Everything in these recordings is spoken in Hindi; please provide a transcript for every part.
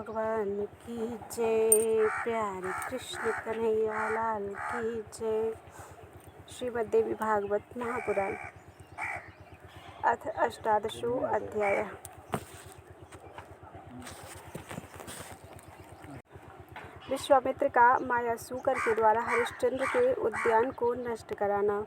भगवान की जय। प्यारे कृष्ण कन्हैया लाल की जय। श्रीमद् देवी भागवत महापुराण अथ अष्टादशो अध्याय। विश्वामित्र का मायासूकर के द्वारा हरिश्चंद्र के उद्यान को नष्ट कराना।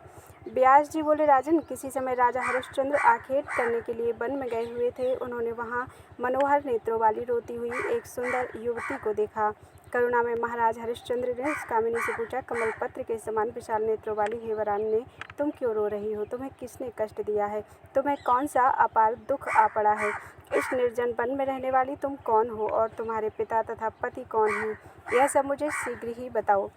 व्यास जी बोले, राजन, किसी समय राजा हरिश्चंद्र आखेट करने के लिए वन में गए हुए थे। उन्होंने वहां मनोहर नेत्रों वाली रोती हुई एक सुंदर युवती को देखा। करुणा में महाराज हरिश्चंद्र ने उस कामिनी से पूछा, कमल पत्र के समान विशाल नेत्रों वाली हे वरान्य, तुम क्यों रो रही हो? तुम्हें किसने कष्ट दिया है? तुम्हें कौन सा अपार दुख आ पड़ा है? इस निर्जन वन में रहने वाली तुम कौन हो और तुम्हारे पिता तथा पति कौन हैं? यह सब मुझे शीघ्र ही बताओ।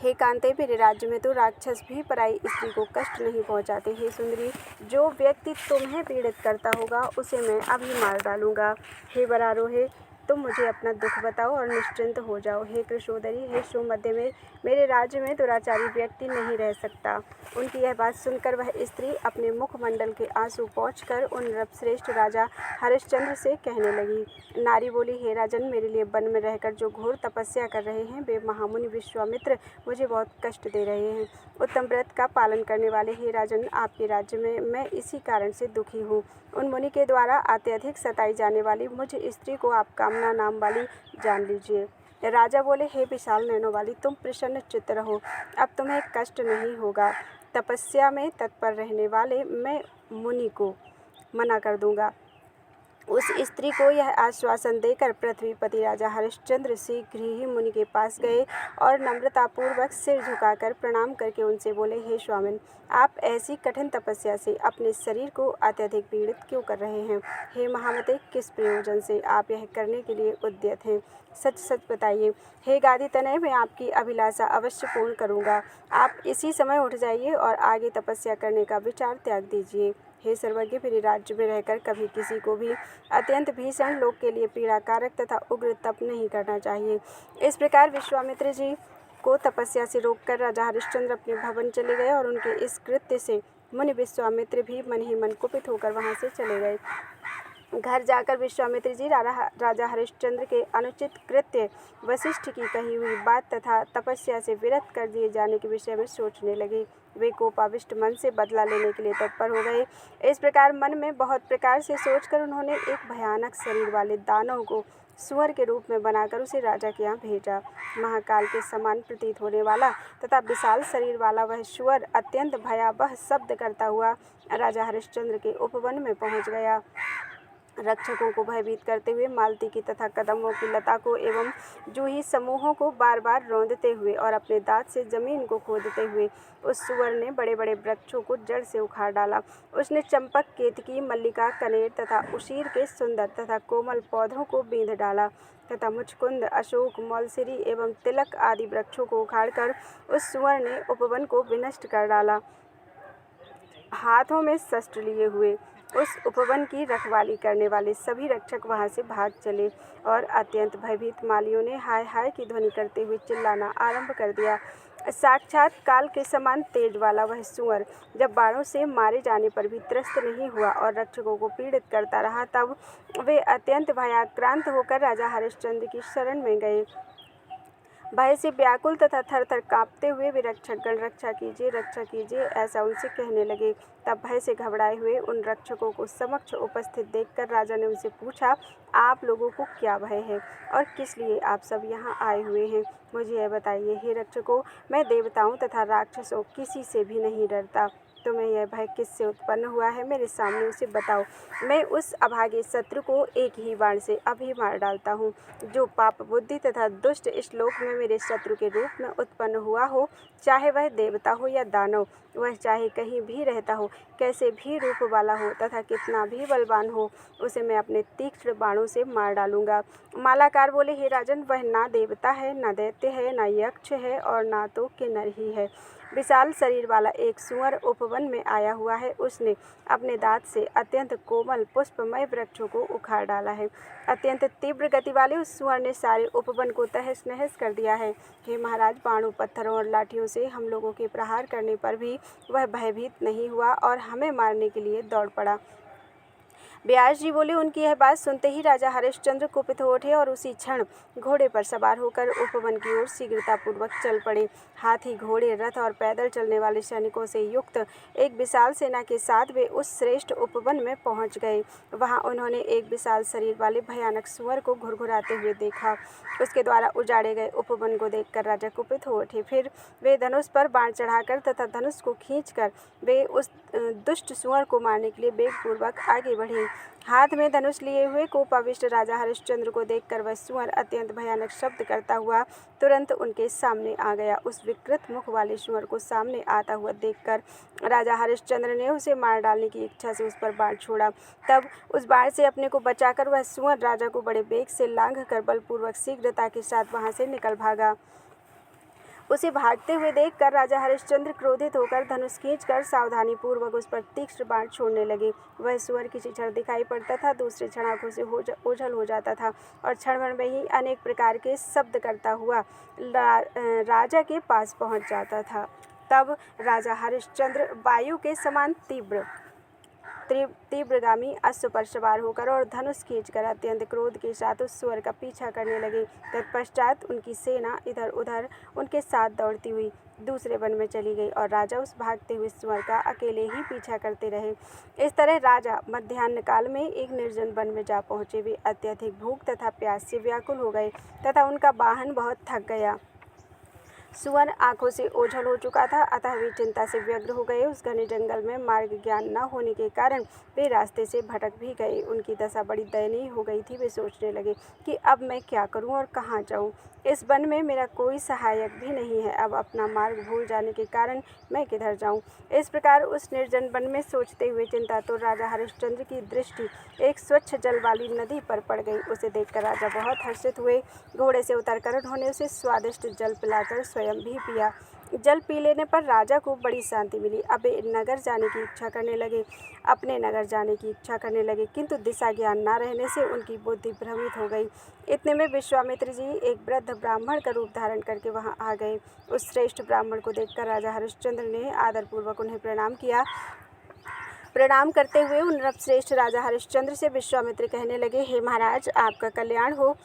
हे कांते, मेरे राज्य में तो राक्षस भी पराई स्त्री को कष्ट नहीं पहुंचाते। हे सुंदरी, जो व्यक्ति तुम्हें पीड़ित करता होगा उसे मैं अभी मार डालूंगा। हे वरारोहे, तुम मुझे अपना दुख बताओ और निश्चिंत हो जाओ। हे कृशोदरी, हे सुमध्य में मेरे राज्य में दुराचारी व्यक्ति नहीं रह सकता। उनकी यह बात सुनकर वह स्त्री अपने मुखमंडल के आंसू पोंछकर उन नृपश्रेष्ठ राजा हरिश्चंद्र से कहने लगी। नारी बोली, हे राजन, मेरे लिए वन में रहकर जो घोर तपस्या कर रहे हैं वे महामुनि विश्वामित्र मुझे बहुत कष्ट दे रहे हैं। उत्तम व्रत का पालन करने वाले हे राजन, आपके राज्य में मैं इसी कारण से दुखी हूँ। उन मुनि के द्वारा अत्यधिक सताई जाने वाली मुझ स्त्री को आप कामना नाम वाली जान लीजिए। राजा बोले, हे विशाल नैनों वाली, तुम प्रसन्न चित्त रहो, अब तुम्हें कष्ट नहीं होगा। तपस्या में तत्पर रहने वाले मैं मुनि को मना कर दूंगा। उस स्त्री को यह आश्वासन देकर पृथ्वीपति राजा हरिश्चंद्र शीघ्र ही मुनि के पास गए और नम्रतापूर्वक सिर झुकाकर प्रणाम करके उनसे बोले, हे स्वामिन, आप ऐसी कठिन तपस्या से अपने शरीर को अत्यधिक पीड़ित क्यों कर रहे हैं? हे महामते, किस प्रयोजन से आप यह करने के लिए उद्यत हैं? सच सच बताइए। हे गादी तनय, मैं आपकी अभिलाषा अवश्य पूर्ण करूँगा। आप इसी समय उठ जाइए और आगे तपस्या करने का विचार त्याग दीजिए। हे सर्वज्ञ, मेरे राज्य में रहकर कभी किसी को भी अत्यंत भीषण लोक के लिए पीड़ाकारक तथा उग्र तप नहीं करना चाहिए। इस प्रकार विश्वामित्र जी को तपस्या से रोककर राजा हरिश्चंद्र अपने भवन चले गए और उनके इस कृत्य से मुनि विश्वामित्र भी मन ही मन कुपित होकर वहां से चले गए। घर जाकर विश्वामित्र जी राजा हरिश्चंद्र के अनुचित कृत्य, वशिष्ठ की कही हुई बात तथा तपस्या से विरत कर दिए जाने के विषय में सोचने लगे। वे कोपाविष्ट मन से बदला लेने के लिए तत्पर हो गए। इस प्रकार मन में बहुत प्रकार से सोचकर उन्होंने एक भयानक शरीर वाले दानव को सुअर के रूप में बनाकर उसे राजा के यहाँ भेजा। महाकाल के समान प्रतीत होने वाला तथा विशाल शरीर वाला वह सुअर अत्यंत भयावह शब्द करता हुआ राजा हरिश्चंद्र के उपवन में पहुँच गया। रक्षकों को भयभीत करते हुए मालती की तथा कदम्बों की लता को एवं जूही समूहों को बार बार रौंदते हुए और अपने दांत से जमीन को खोदते हुए उस सुअर ने बड़े बड़े वृक्षों को जड़ से उखाड़ डाला। उसने चंपक, केतकी, मल्लिका, कनेर तथा उशीर के सुंदर तथा कोमल पौधों को बींध डाला तथा मुचकुंद, अशोक, मौलसिरी एवं तिलक आदि वृक्षों को उखाड़कर उस सुअर ने उपवन को विनष्ट कर डाला। हाथों में शस्त्र लिए हुए उस उपवन की रखवाली करने वाले सभी रक्षक वहां से भाग चले और अत्यंत भयभीत मालियों ने हाय हाय की ध्वनि करते हुए चिल्लाना आरंभ कर दिया। साक्षात काल के समान तेज वाला वह सुअर जब बाणों से मारे जाने पर भी त्रस्त नहीं हुआ और रक्षकों को पीड़ित करता रहा, तब वे अत्यंत भयाक्रांत होकर राजा हरिश्चंद्र की शरण में गए। भय से व्याकुल तथा थर थर कांपते हुए वे रक्षकगण रक्षा कीजिए ऐसा उनसे कहने लगे। तब भय से घबराए हुए उन रक्षकों को समक्ष उपस्थित देखकर राजा ने उनसे पूछा, आप लोगों को क्या भय है और किस लिए आप सब यहाँ आए हुए हैं? मुझे यह बताइए। हे रक्षकों, मैं देवताओं तथा राक्षसों किसी से भी नहीं डरता। तुम्हें यह भय किससे उत्पन्न हुआ है? मेरे सामने उसे बताओ। मैं उस अभागे शत्रु को एक ही बाण से अभी मार डालता हूँ। जो पाप बुद्धि तथा दुष्ट इस लोक में मेरे शत्रु के रूप में उत्पन्न हुआ हो, चाहे वह देवता हो या दानव, वह चाहे कहीं भी रहता हो, कैसे भी रूप वाला हो तथा कितना भी बलवान हो, उसे मैं अपने तीक्ष्ण बाणों से मार डालूंगा। मालाकार बोले, हे राजन, वह ना देवता है, ना दैत्य है, ना यक्ष है और ना तो किन्नर ही है। विशाल शरीर वाला एक सुअर उपवन में आया हुआ है। उसने अपने दांत से अत्यंत कोमल पुष्पमय वृक्षों को उखाड़ डाला है। अत्यंत तीव्र गति वाले उस सुअर ने सारे उपवन को तहस नहस कर दिया है। हे महाराज, बाणों, पत्थरों और लाठियों से हम लोगों के प्रहार करने पर भी वह भयभीत नहीं हुआ और हमें मारने के लिए दौड़ पड़ा। व्यास जी बोले। उनकी यह बात सुनते ही राजा हरिश्चंद्र कुपित हो उठे और उसी क्षण घोड़े पर सवार होकर उपवन की ओर शीघ्रतापूर्वक चल पड़े। हाथी, घोड़े, रथ और पैदल चलने वाले सैनिकों से युक्त एक विशाल सेना के साथ वे उस श्रेष्ठ उपवन में पहुंच गए। वहां उन्होंने एक विशाल शरीर वाले भयानक सुअर को घुरघुराते हुए देखा। उसके द्वारा उजाड़े गए उपवन को देखकर राजा कुपित हो उठे। फिर वे धनुष पर बाण चढ़ाकर तथा धनुष को खींचकर वे उस दुष्ट सुअर को मारने के लिए वेगपूर्वक आगे बढ़े। हाथ में धनुष लिए हुए कोपाविष्ट राजा हरिश्चंद्र को देखकर वह सुअर अत्यंत भयानक शब्द करता हुआ तुरंत उनके सामने आ गया। उस विकृत मुख वाले सुअर को सामने आता हुआ देखकर राजा हरिश्चंद्र ने उसे मार डालने की इच्छा से उस पर बाण छोड़ा। तब उस बाण से अपने को बचाकर वह सुअर राजा को बड़े वेग से लांघकर बलपूर्वक शीघ्रता के साथ वहां से निकल भागा। उसे भागते हुए देखकर राजा हरिश्चंद्र क्रोधित होकर धनुष खींचकर सावधानी पूर्वक उस पर तीक्ष्ण बाण छोड़ने लगे। वह सुअर किसी क्षण दिखाई पड़ता था, दूसरे क्षण आंखों से ओझल हो जाता था और क्षण भर में ही अनेक प्रकार के शब्द करता हुआ राजा के पास पहुंच जाता था। तब राजा हरिश्चंद्र वायु के समान तीव्रगामी अश्व पर सवार होकर और धनुष खींचकर अत्यंत क्रोध के साथ उस सुअर का पीछा करने लगे। तत्पश्चात उनकी सेना इधर उधर उनके साथ दौड़ती हुई दूसरे वन में चली गई और राजा उस भागते हुए सुअर का अकेले ही पीछा करते रहे। इस तरह राजा मध्याह्न काल में एक निर्जन वन में जा पहुंचे। वे अत्यधिक भूख तथा प्यास से व्याकुल हो गए तथा उनका वाहन बहुत थक गया। सुअर आंखों से ओझल हो चुका था, अतः वे चिंता से व्यग्र हो गए। उस घने जंगल में मार्ग ज्ञान न होने के कारण वे रास्ते से भटक भी गए। उनकी दशा बड़ी दयनीय हो गई थी। वे सोचने लगे कि अब मैं क्या करूं और कहाँ जाऊं। इस वन में मेरा कोई सहायक भी नहीं है। अब अपना मार्ग भूल जाने के कारण मैं किधर जाऊं। इस प्रकार उस निर्जन वन में सोचते हुए चिंतातुर राजा हरिश्चंद्र की दृष्टि एक स्वच्छ जल वाली नदी पर पड़ गई। उसे देखकर राजा बहुत हर्षित हुए। घोड़े से उतरकर उन्होंने उसे स्वादिष्ट जल पिलाकर स्वयं भी पिया। जल पी लेने पर राजा को बड़ी शांति मिली। अब वे नगर जाने की इच्छा करने लगे अपने नगर जाने की इच्छा करने लगे, किंतु दिशा ज्ञान न रहने से उनकी बुद्धि भ्रमित हो गई। इतने में विश्वामित्र जी एक वृद्ध ब्राह्मण का रूप धारण करके वहां आ गए। उस श्रेष्ठ ब्राह्मण को देखकर राजा हरिश्चंद्र ने आदरपूर्वक उन्हें प्रणाम किया। प्रणाम करते हुए उन नृपश्रेष्ठ राजा हरिश्चंद्र से विश्वामित्र कहने लगे, हे महाराज, आपका कल्याण हो।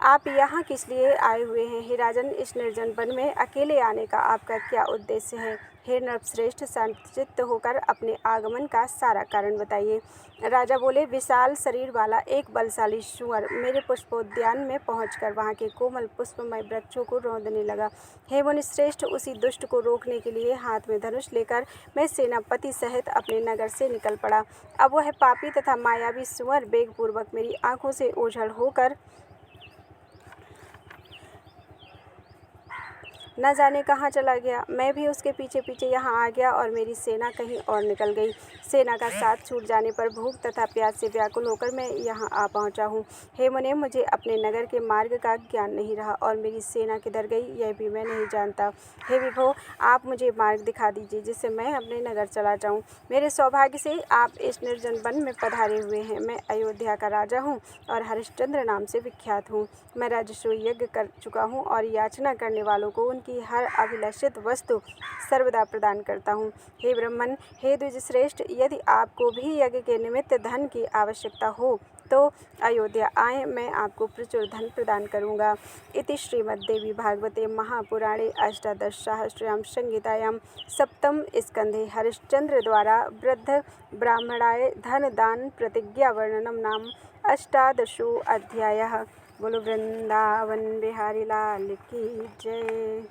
आप यहाँ किस लिए आए हुए हैं? हे राजन, इस निर्जन वन में अकेले आने का आपका क्या उद्देश्य है? हे नृपश्रेष्ठ, शांतचित्त होकर अपने आगमन का सारा कारण बताइए। राजा बोले, विशाल शरीर वाला एक बलशाली सुअर मेरे पुष्पोद्यान में पहुंचकर वहां के कोमल पुष्पमय वृक्षों को रौंदने लगा। हे मुनिश्रेष्ठ, उसी दुष्ट को रोकने के लिए हाथ में धनुष लेकर मैं सेनापति सहित अपने नगर से निकल पड़ा। अब वह पापी तथा मायावी सुअर वेगपूर्वक मेरी आंखों से ओझल होकर न जाने कहाँ चला गया। मैं भी उसके पीछे पीछे यहाँ आ गया और मेरी सेना कहीं और निकल गई। सेना का साथ छूट जाने पर भूख तथा प्यास से व्याकुल होकर मैं यहाँ आ पहुँचा हूँ। हे मुने, मुझे अपने नगर के मार्ग का ज्ञान नहीं रहा और मेरी सेना किधर गई यह भी मैं नहीं जानता। हे विभो, आप मुझे मार्ग दिखा दीजिए जिससे मैं अपने नगर चला जाऊँ। मेरे सौभाग्य से आप इस निर्जन वन में पधारे हुए हैं। मैं अयोध्या का राजा हूँ और हरिश्चंद्र नाम से विख्यात हूँ। मैं राजस्व यज्ञ कर चुका हूँ और याचना करने वालों को उनकी हर अभिलषित वस्तु सर्वदा प्रदान करता हूँ। हे ब्राह्मण, हे द्विजश्रेष्ठ, यदि आपको भी यज्ञ के निमित्त धन की आवश्यकता हो तो अयोध्या आए, मैं आपको प्रचुर धन प्रदान करूँगा। इति श्रीमद्देवी भागवते महापुराणे अष्टादशसहस्रयां संहितायां सप्तम स्कंधे हरिश्चंद्र द्वारा वृद्ध ब्राह्मणाय धन दान प्रतिज्ञा वर्णनम नाम अष्टादशो अध्यायः। बोलो वृंदावन बिहारी लाल की जय।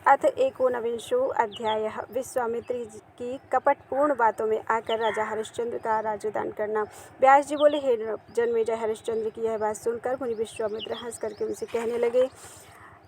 अथ एकोनविंशो अध्यायः। विश्वामित्र की कपटपूर्ण बातों में आकर राजा हरिश्चंद्र का राज्यदान करना। व्यास जी बोले, हे जन्मेजय, हरिश्चंद्र की यह बात सुनकर मुनि विश्वामित्र हंस करके उनसे कहने लगे,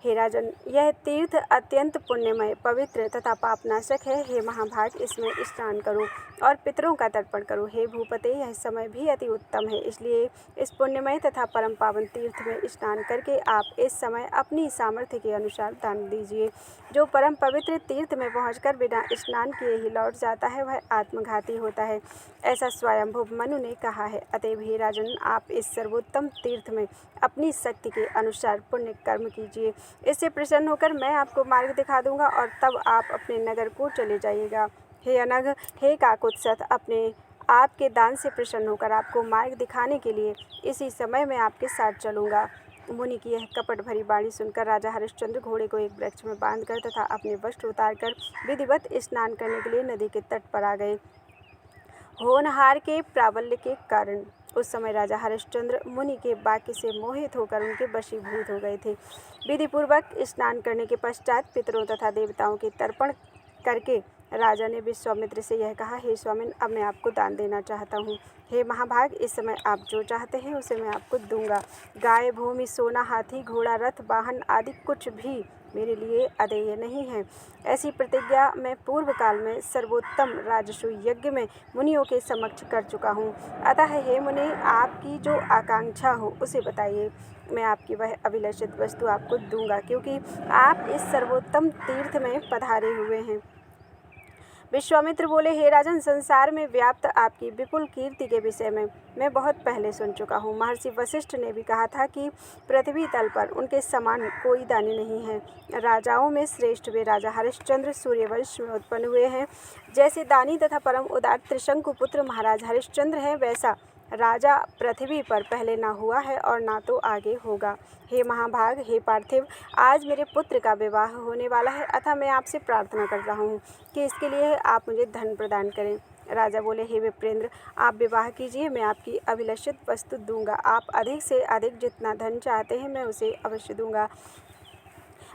हे राजन, यह तीर्थ अत्यंत पुण्यमय, पवित्र तथा पापनाशक है। हे महाभाग, इसमें स्नान करो और पितरों का तर्पण करो। हे भूपते, यह समय भी अति उत्तम है, इसलिए इस पुण्यमय तथा परम पावन तीर्थ में स्नान करके आप इस समय अपनी सामर्थ्य के अनुसार दान दीजिए। जो परम पवित्र तीर्थ में पहुंचकर बिना स्नान किए ही लौट जाता है वह आत्मघाती होता है, ऐसा स्वयंभू मनु ने कहा है। अतएव हे राजन, आप इस सर्वोत्तम तीर्थ में अपनी शक्ति के अनुसार पुण्य कर्म कीजिए। इससे प्रसन्न होकर मैं आपको मार्ग दिखा दूंगा और तब आप अपने नगर को चले जाइएगा। हे अनघ, हे काकुत्सथ, अपने आपके दान से प्रसन्न होकर आपको मार्ग दिखाने के लिए इसी समय मैं आपके साथ चलूँगा। मुनि की यह कपट भरी वाणी सुनकर राजा हरिश्चंद्र घोड़े को एक वृक्ष में बांधकर तथा अपने वस्त्र उतारकर विधिवत स्नान करने के लिए नदी के तट पर आ गए। होनहार के प्राबल्य के कारण उस समय राजा हरिश्चंद्र मुनि के वाक्य से मोहित होकर उनके वशीभूत हो गए थे। विधिपूर्वक स्नान करने के पश्चात पितरों तथा देवताओं के तर्पण करके राजा ने विश्वामित्र से यह कहा, हे स्वामिन, अब मैं आपको दान देना चाहता हूँ। हे महाभाग, इस समय आप जो चाहते हैं उसे मैं आपको दूंगा। गाय, भूमि, सोना, हाथी, घोड़ा, रथ, वाहन आदि कुछ भी मेरे लिए अदेय नहीं है। ऐसी प्रतिज्ञा मैं पूर्व काल में सर्वोत्तम राजसू यज्ञ में मुनियों के समक्ष कर चुका हूँ। अतः हे मुनि, आपकी जो आकांक्षा हो उसे बताइए, मैं आपकी वह अभिलषित वस्तु आपको दूंगा, क्योंकि आप इस सर्वोत्तम तीर्थ में पधारे हुए हैं। विश्वामित्र बोले, हे राजन, संसार में व्याप्त आपकी विपुल कीर्ति के विषय में मैं बहुत पहले सुन चुका हूँ। महर्षि वशिष्ठ ने भी कहा था कि पृथ्वी तल पर उनके समान कोई दानी नहीं है। राजाओं में श्रेष्ठ वे राजा हरिश्चंद्र सूर्यवंश में उत्पन्न हुए हैं। जैसे दानी तथा परम उदार त्रिशंकु पुत्र महाराज हरिश्चंद्र हैं, वैसा राजा पृथ्वी पर पहले ना हुआ है और ना तो आगे होगा। हे महाभाग, हे पार्थिव, आज मेरे पुत्र का विवाह होने वाला है, अतः मैं आपसे प्रार्थना कर रहा हूँ कि इसके लिए आप मुझे धन प्रदान करें। राजा बोले, हे विप्रेंद्र, आप विवाह कीजिए, मैं आपकी अभिलषित वस्तु दूंगा। आप अधिक से अधिक जितना धन चाहते हैं मैं उसे अवश्य दूंगा।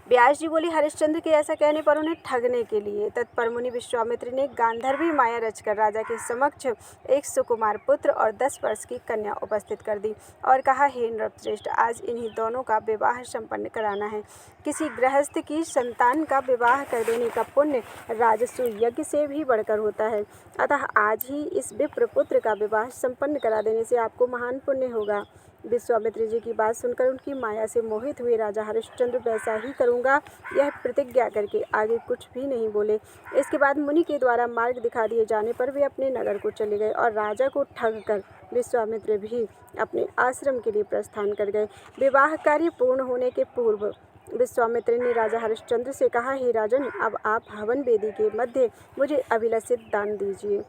व्यास जी बोले, हरिश्चंद्र के ऐसा कहने पर उन्हें ठगने के लिए तत्पर मुनि विश्वामित्र ने गांधर्वी माया रचकर राजा के समक्ष एक सुकुमार पुत्र और 10 वर्ष की कन्या उपस्थित कर दी और कहा, हे नृपश्रेष्ठ, आज इन्हीं दोनों का विवाह संपन्न कराना है। किसी गृहस्थ की संतान का विवाह कर देने का पुण्य राजसू यज्ञ से भी बढ़कर होता है। अतः आज ही इस विप्र पुत्र का विवाह संपन्न करा देने से आपको महान पुण्य होगा। विश्वामित्र जी की बात सुनकर उनकी माया से मोहित हुए राजा हरिश्चंद्र वैसा ही करूंगा यह प्रतिज्ञा करके आगे कुछ भी नहीं बोले। इसके बाद मुनि के द्वारा मार्ग दिखा दिए जाने पर वे अपने नगर को चले गए और राजा को ठग कर विश्वामित्र भी अपने आश्रम के लिए प्रस्थान कर गए। विवाह कार्य पूर्ण होने के पूर्व विश्वामित्र ने राजा हरिश्चंद्र से कहा, हे राजन, अब आप हवन वेदी के मध्य मुझे अभिलषित दान दीजिए।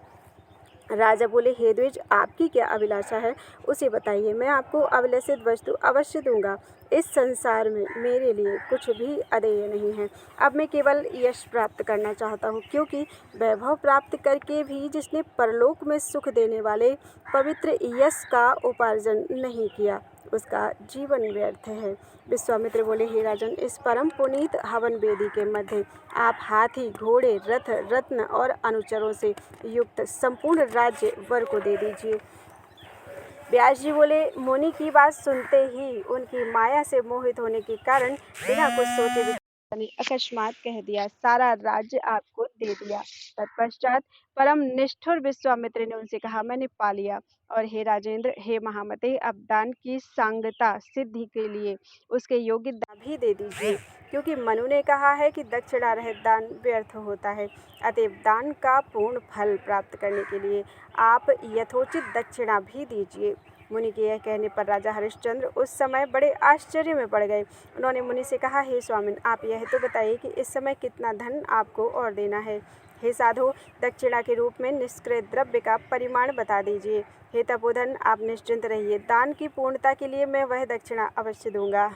राजा बोले, हे द्विज, आपकी क्या अभिलाषा है उसे बताइए, मैं आपको अभिलषित वस्तु अवश्य दूंगा। इस संसार में मेरे लिए कुछ भी अदेय नहीं है। अब मैं केवल यश प्राप्त करना चाहता हूँ, क्योंकि वैभव प्राप्त करके भी जिसने परलोक में सुख देने वाले पवित्र यश का उपार्जन नहीं किया उसका जीवन व्यर्थ है। विश्वामित्र बोले, हे राजन, इस परम पुनीत हवन वेदी के मध्य आप हाथी, घोड़े, रथ, रत्न और अनुचरों से युक्त संपूर्ण राज्य वर को दे दीजिए। व्यास जी बोले, मुनि की बात सुनते ही उनकी माया से मोहित होने के कारण बिना कुछ सोचे विचारे ने अकस्मात कह दिया, सारा राज्य आपको दे दिया। तत्पश्चात परम निष्ठुर विश्वामित्र ने उनसे कहा, मैंने पा लिया। और हे राजेंद्र, हे महामते, अब दान की सांगता सिद्धि के लिए उसके योग्य दान भी दे दीजिए, क्योंकि मनु ने कहा है कि दक्षिणा रहित दान व्यर्थ होता है। अतएव दान का पूर्ण फल प्राप्त करने के लिए आप यथोचित दक्षिणा भी दीजिए। मुनि के यह कहने पर राजा हरिश्चंद्र उस समय बड़े आश्चर्य में पड़ गए। उन्होंने मुनि से कहा, हे स्वामिन, आप यह तो बताइए कि इस समय कितना धन आपको और देना है। हे साधु, दक्षिणा के रूप में निष्क्रिय द्रव्य का परिमाण बता दीजिए। हे तपोधन, आप निश्चिंत रहिए, दान की पूर्णता के लिए मैं वह दक्षिणा अवश्य दूंगा।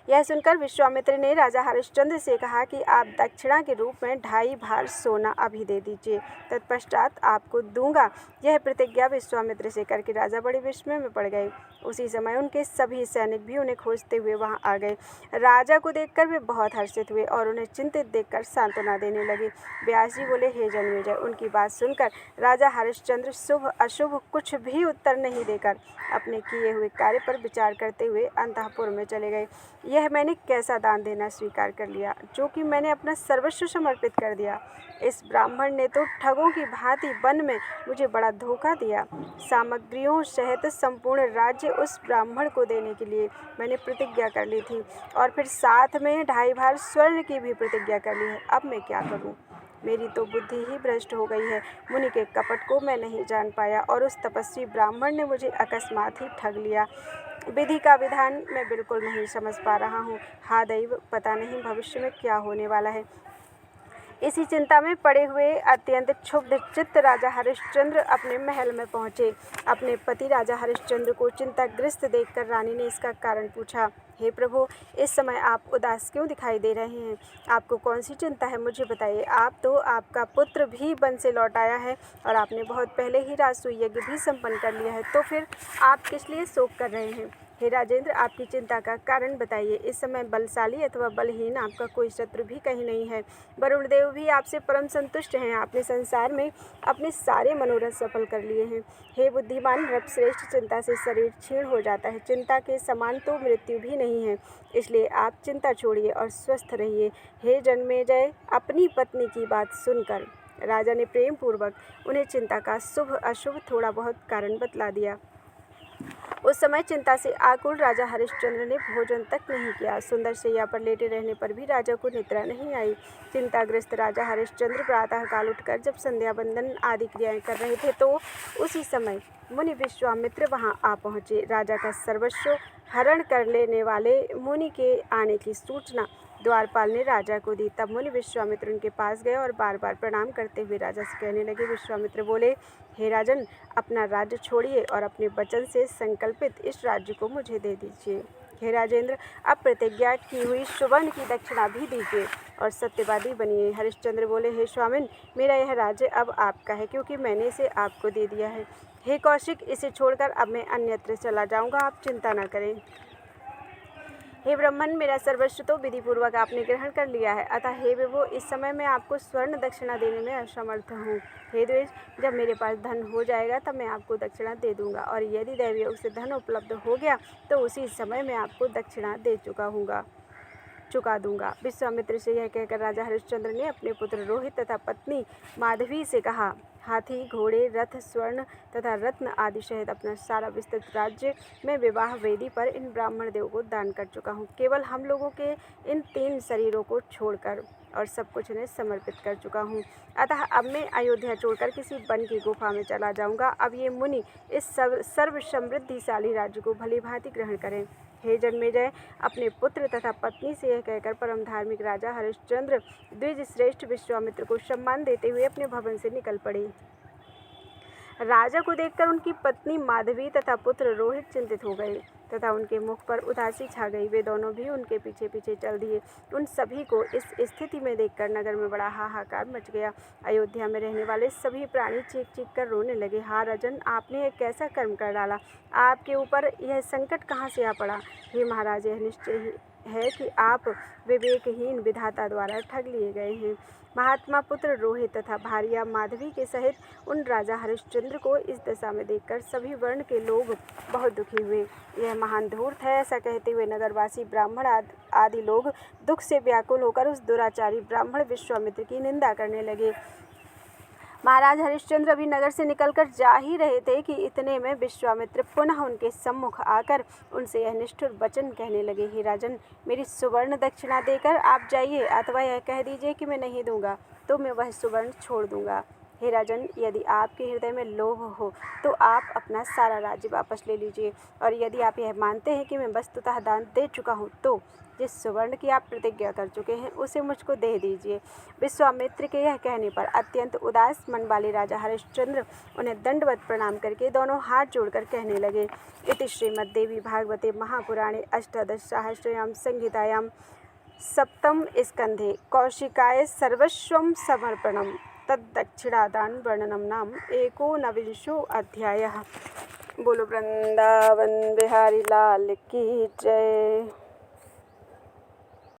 यह सुनकर विश्वामित्र ने राजा हरिश्चंद्र से कहा कि आप दक्षिणा के रूप में 2.5 भार सोना अभी दे दीजिए, तत्पश्चात आपको दूंगा। यह प्रतिज्ञा विश्वामित्र से करके राजा बड़े विस्मय में पड़ गए। उसी समय उनके सभी सैनिक भी उन्हें खोजते हुए वहां आ गए। राजा को देखकर वे बहुत हर्षित हुए और उन्हें चिंतित देखकर सांत्वना देने लगे। व्यास जी बोले, हे जन्मेजय, उनकी बात सुनकर राजा हरिश्चंद्र शुभ अशुभ कुछ भी उत्तर नहीं देकर अपने किए हुए कार्य पर विचार करते हुए अंतःपुर में चले गए। यह मैंने कैसा दान देना स्वीकार कर लिया, जो कि मैंने अपना सर्वस्व समर्पित कर दिया। इस ब्राह्मण ने तो ठगों की भांति वन में मुझे बड़ा धोखा दिया। सामग्रियों सहित संपूर्ण राज्य उस ब्राह्मण को देने के लिए मैंने प्रतिज्ञा कर ली थी और फिर साथ में 2.5 भार स्वर्ण की भी प्रतिज्ञा कर ली है। अब मैं क्या करूं? मेरी तो बुद्धि ही भ्रष्ट हो गई है। मुनि के कपट को मैं नहीं जान पाया और उस तपस्वी ब्राह्मण ने मुझे अकस्मात ही ठग लिया। विधि का विधान मैं बिल्कुल नहीं समझ पा रहा हूँ। हा दैव, पता नहीं भविष्य में क्या होने वाला है। इसी चिंता में पड़े हुए अत्यंत क्षुब्ध चित्त राजा हरिश्चंद्र अपने महल में पहुँचे। अपने पति राजा हरिश्चंद्र को चिंताग्रस्त देखकर रानी ने इसका कारण पूछा। हे प्रभु, इस समय आप उदास क्यों दिखाई दे रहे हैं? आपको कौन सी चिंता है, मुझे बताइए। आपका पुत्र भी वन से लौट आया है और आपने बहुत पहले ही राजसूय यज्ञ भी संपन्न कर लिया है, तो फिर आप किस लिए शोक कर रहे हैं? हे राजेंद्र, आपकी चिंता का कारण बताइए। इस समय बलशाली अथवा बलहीन आपका कोई शत्रु भी कहीं नहीं है। वरुण देव भी आपसे परम संतुष्ट हैं। आपने संसार में अपने सारे मनोरथ सफल कर लिए हैं। हे बुद्धिमान नृपश्रेष्ठ, चिंता से शरीर क्षीण हो जाता है। चिंता के समान तो मृत्यु भी नहीं है, इसलिए आप चिंता छोड़िए और स्वस्थ रहिए। हे जन्मेजय, अपनी पत्नी की बात सुनकर राजा ने प्रेम पूर्वक उन्हें चिंता का शुभ अशुभ थोड़ा बहुत कारण बतला दिया। उस समय चिंता से आकुल राजा हरिश्चंद्र ने भोजन तक नहीं किया। सुंदर शैया पर लेटे रहने पर भी राजा को निद्रा नहीं आई। चिंताग्रस्त राजा हरिश्चंद्र प्रातः काल उठकर जब संध्या बंदन आदि क्रियाएं कर रहे थे, तो उसी समय मुनि विश्वामित्र वहां आ पहुंचे। राजा का सर्वस्व हरण कर लेने वाले मुनि के आने की सूचना द्वारपाल ने राजा को दी। तब मुनि विश्वामित्र उनके पास गए और बार बार प्रणाम करते हुए राजा से कहने लगे। विश्वामित्र बोले, हे राजन, अपना राज्य छोड़िए और अपने वचन से संकल्पित इस राज्य को मुझे दे दीजिए। हे राजेंद्र, अब प्रतिज्ञा की हुई सुवर्ण की दक्षिणा भी दीजिए और सत्यवादी बनिए। हरिश्चंद्र बोले, हे स्वामिन, मेरा यह राज्य अब आपका है, क्योंकि मैंने इसे आपको दे दिया है। हे कौशिक, इसे छोड़कर अब मैं अन्यत्र चला जाऊंगा, आप चिंता न करें। हे ब्राह्मण, मेरा सर्वस्व तो विधिपूर्वक आपने ग्रहण कर लिया है, अतः हे विभो, इस समय मैं आपको स्वर्ण दक्षिणा देने में असमर्थ हूँ। हे द्विज, जब मेरे पास धन हो जाएगा तब मैं आपको दक्षिणा दे दूंगा, और यदि दैवयोग से धन उपलब्ध हो गया तो उसी समय मैं आपको दक्षिणा चुका दूंगा। विश्वामित्र से यह कहकर राजा हरिश्चंद्र ने अपने पुत्र रोहित तथा पत्नी माधवी से कहा, हाथी, घोड़े, रथ, स्वर्ण तथा रत्न आदि सहित अपना सारा विस्तृत राज्य मैं विवाह वेदी पर इन ब्राह्मण देव को दान कर चुका हूँ। केवल हम लोगों के इन 3 शरीरों को छोड़कर और सब कुछ उन्हें समर्पित कर चुका हूँ। अतः अब मैं अयोध्या छोड़कर किसी वन की गुफा में चला जाऊँगा। अब ये मुनि इस सर्व समृद्धिशाली राज्य को भली भांति ग्रहण करें। हे जन्मेजय, अपने पुत्र तथा पत्नी से यह कहकर परम धार्मिक राजा हरिश्चंद्र द्विज श्रेष्ठ विश्वामित्र को सम्मान देते हुए अपने भवन से निकल पड़े। राजा को देखकर उनकी पत्नी माधवी तथा पुत्र रोहित चिंतित हो गए तथा उनके मुख पर उदासी छा गई। वे दोनों भी उनके पीछे पीछे चल दिए। उन सभी को इस स्थिति में देखकर नगर में बड़ा हाहाकार मच गया। अयोध्या में रहने वाले सभी प्राणी चीख चीख कर रोने लगे। हा राजन, आपने एक कैसा कर्म कर डाला? आपके ऊपर यह संकट कहाँ से आ पड़ा? हे महाराज, यह निश्चय है कि आप विवेकहीन विधाता द्वारा ठग लिए गए हैं। महात्मा पुत्र रोहित तथा भार्या माधवी के सहित उन राजा हरिश्चंद्र को इस दशा में देखकर सभी वर्ण के लोग बहुत दुखी हुए। यह महान धूर्त है, ऐसा कहते हुए नगरवासी ब्राह्मण आदि लोग दुख से व्याकुल होकर उस दुराचारी ब्राह्मण विश्वामित्र की निंदा करने लगे। महाराज हरिश्चंद्र अभी नगर से निकलकर जा ही रहे थे कि इतने में विश्वामित्र पुनः उनके सम्मुख आकर उनसे यह निष्ठुर वचन कहने लगे। हे राजन, मेरी सुवर्ण दक्षिणा देकर आप जाइए, अथवा यह कह दीजिए कि मैं नहीं दूंगा तो मैं वह सुवर्ण छोड़ दूंगा। हे राजन, यदि आपके हृदय में लोभ हो तो आप अपना सारा राज्य वापस ले लीजिए, और यदि आप यह मानते हैं कि मैं वस्तुतः दान दे चुका हूँ तो जिस सुवर्ण की आप प्रतिज्ञा कर चुके हैं उसे मुझको दे दीजिए। विश्वामित्र के यह कहने पर अत्यंत उदास मन वाले राजा हरिश्चंद्र उन्हें दंडवत प्रणाम करके दोनों हाथ जोड़कर कहने लगे। इति श्रीमद्देवी भागवते महापुराणे अष्टादशसहस्रयां संहितायां सप्तम स्कंधे कौशिकाय सर्वस्वं समर्पणम् तद्दक्षिणादान वर्णनम नाम 19वां अध्यायः। बोलो वृंदावन बिहारी लाल की जय।